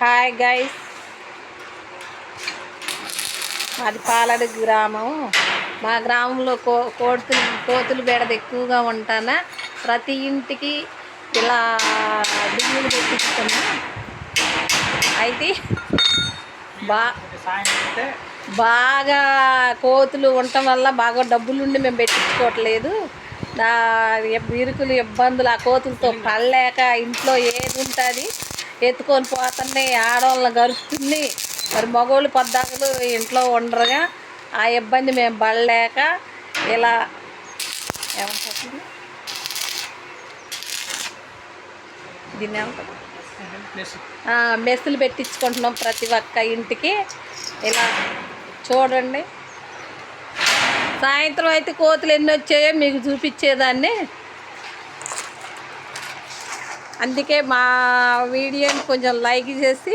Hi guys, మాది పాలడు గ్రామం. మా గ్రామంలో కోతులు బెడద ఎక్కువగా ఉంటానా. ప్రతి ఇంటికి ఇలా బిల్లులు పెట్టిస్తున్నా. అయితే బాగా కోతులు ఉండటం వల్ల బాగా డబ్బులుండి మేము పెట్టించుకోవట్లేదు. ఇరుకులు ఇబ్బందులు ఆ కోతులతో పడలేక ఇంట్లో ఏది ఉంటుంది ఎత్తుకొని పోతున్నాయి, ఆడవాళ్ళని గరుస్తుంది. మరి మగవాళ్ళు పద్దాకులు ఇంట్లో ఉండరుగా, ఆ ఇబ్బంది మేము పడలేక ఇలా ఏమంటారు దీన్ని ఏమంటారు మెస్సులు పెట్టించుకుంటున్నాం ప్రతి ఒక్క ఇంటికి. ఇలా చూడండి, సాయంత్రం అయితే కోతులు ఎన్ని వచ్చాయో మీకు చూపించేదాన్ని. అందుకే మా వీడియోని కొంచెం లైక్ చేసి